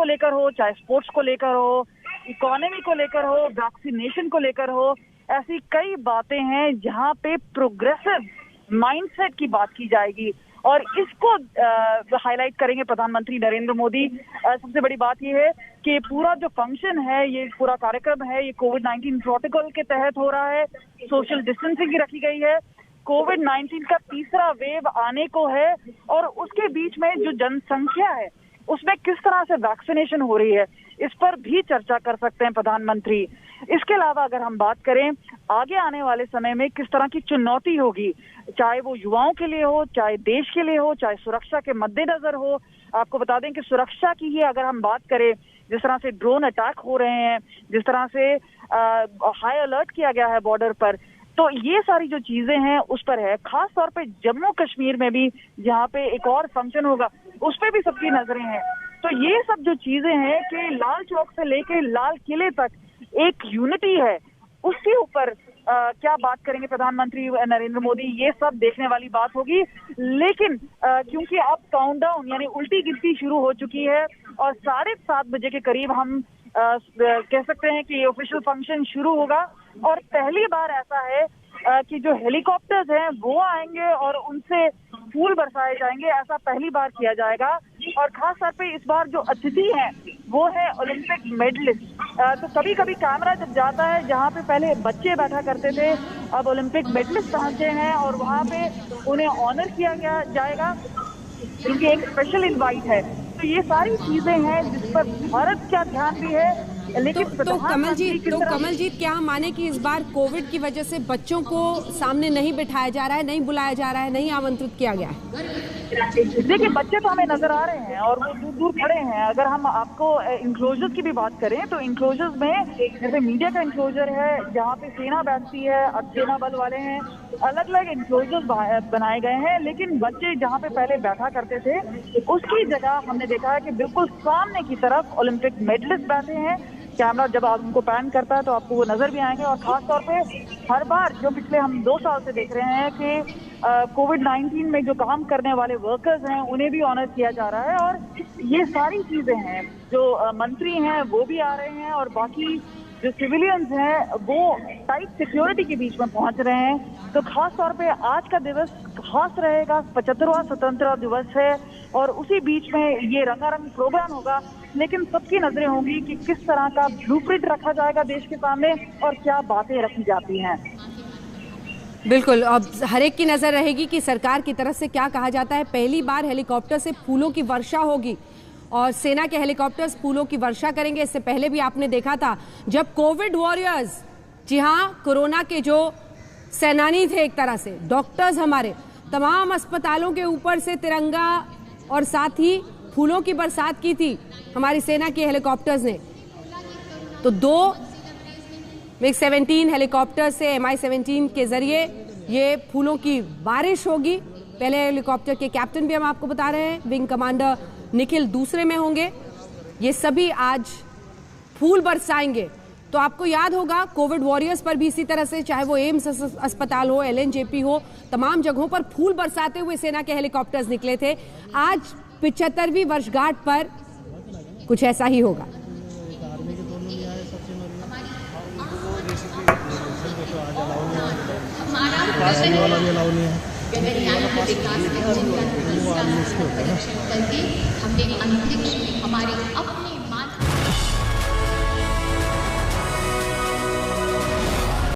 लेकर हो, चाहे स्पोर्ट्स को लेकर हो, इकोनॉमी को लेकर हो, वैक्सीनेशन को लेकर हो, ऐसी कई बातें हैं जहां पे प्रोग्रेसिव माइंडसेट की बात की जाएगी और इसको हाईलाइट करेंगे प्रधानमंत्री नरेंद्र मोदी। सबसे बड़ी बात यह है कि पूरा जो फंक्शन है, ये पूरा कार्यक्रम है, ये कोविड-19 प्रोटोकॉल के तहत हो रहा है, सोशल डिस्टेंसिंग की रखी गई है। कोविड-19 का तीसरा वेव आने को है और उसके बीच में जो जनसंख्या है उसमें किस तरह से वैक्सीनेशन हो रही है, इस पर भी चर्चा कर सकते हैं प्रधानमंत्री। इसके अलावा अगर हम बात करें आगे आने वाले समय में किस तरह की चुनौती होगी, चाहे वो युवाओं के लिए हो, चाहे देश के लिए हो, चाहे सुरक्षा के मद्देनजर हो। आपको बता दें कि सुरक्षा की ही अगर हम बात करें, जिस तरह से ड्रोन अटैक हो रहे हैं, जिस तरह से हाई अलर्ट किया गया है बॉर्डर पर, तो ये सारी जो चीजें हैं उस पर है। खास तौर पे जम्मू कश्मीर में भी जहाँ पे एक और फंक्शन होगा उस पर भी सबकी नजरें हैं। तो ये सब जो चीजें हैं कि लाल चौक से लेके लाल किले तक एक यूनिटी है, उसके ऊपर क्या बात करेंगे प्रधानमंत्री नरेंद्र मोदी, ये सब देखने वाली बात होगी। लेकिन क्योंकि अब काउंटडाउन यानी उल्टी गिनती शुरू हो चुकी है और 7:30 बजे के करीब हम कह सकते हैं कि ऑफिशियल फंक्शन शुरू होगा और पहली बार ऐसा है कि जो हेलीकॉप्टर्स हैं वो आएंगे और उनसे फूल बरसाए जाएंगे, ऐसा पहली बार किया जाएगा। और खास तौर पे इस बार जो अतिथि हैं वो है ओलंपिक मेडलिस्ट। तो कभी कभी कैमरा जब जाता है जहाँ पे पहले बच्चे बैठा करते थे, अब ओलंपिक मेडलिस्ट पहुंचे हैं और वहाँ पे उन्हें ऑनर किया जाएगा, क्योंकि एक स्पेशल इनवाइट है। तो ये सारी चीजें हैं जिस पर भारत का ध्यान भी है। लेकिन तो कमलजीत क्या हम माने कि इस बार कोविड की वजह से बच्चों को सामने नहीं बिठाया जा रहा है, नहीं बुलाया जा रहा है, नहीं आमंत्रित किया गया है? देखिए, बच्चे तो हमें नजर आ रहे हैं और वो दूर दूर खड़े हैं। अगर हम आपको इंक्लोजर्स की भी बात करें तो इंक्लोजर्स में जैसे मीडिया का इंक्लोजर है, जहाँ पे सेना बैठती है, सेना बल वाले हैं, अलग अलग इंक्लोजर्स बनाए गए हैं। लेकिन बच्चे जहाँ पे पहले बैठा करते थे उसकी जगह हमने देखा है कि बिल्कुल सामने की तरफ ओलंपिक मेडलिस्ट बैठे हैं। कैमरा जब आप उनको पैन करता है तो आपको वो नजर भी आएंगे। और खास तौर पे हर बार जो पिछले हम 2 साल से देख रहे हैं कि कोविड-19 में जो काम करने वाले वर्कर्स हैं उन्हें भी ऑनर किया जा रहा है। और ये सारी चीजें हैं, जो मंत्री हैं वो भी आ रहे हैं और बाकी जो सिविलियंस हैं वो टाइट सिक्योरिटी के बीच में पहुंच रहे हैं। तो खास तौर पे आज का दिवस खास रहेगा, 75वां स्वतंत्रता दिवस है और उसी बीच में ये रंगारंग प्रोग्राम होगा। लेकिन सबकी नजरें होंगी कि किस तरह का ब्लूप्रिंट रखा जाएगा देश के सामने और क्या बातें रखी जाती हैं। बिल्कुल, अब हर एक की नजर रहेगी कि सरकार की तरफ से क्या कहा जाता है। पहली बार हेलीकॉप्टर से फूलों की वर्षा होगी और सेना के हेलीकॉप्टर्स फूलों की वर्षा करेंगे। इससे पहले भी आपने देखा था जब कोविड वॉरियर्स, जी हाँ, कोरोना के जो सेनानी थे, एक तरह से डॉक्टर्स, हमारे तमाम अस्पतालों के ऊपर से तिरंगा और साथ ही फूलों की बरसात की थी हमारी सेना के हेलीकॉप्टर्स ने। तो 2 MiG-17 हेलीकॉप्टर से Mi-17 के जरिए ये फूलों की बारिश होगी। पहले हेलीकॉप्टर के कैप्टन भी हम आपको बता रहे हैं, विंग कमांडर निखिल दूसरे में होंगे। ये सभी आज फूल बरसाएंगे। तो आपको याद होगा कोविड वॉरियर्स पर भी इसी तरह से, चाहे वो एम्स अस्पताल हो, LNJP हो, तमाम जगहों पर फूल बरसाते हुए सेना के हेलीकॉप्टर्स निकले थे। आज 75वीं वर्षगांठ पर कुछ ऐसा ही होगा। हमने अंतरिक्ष में हमारे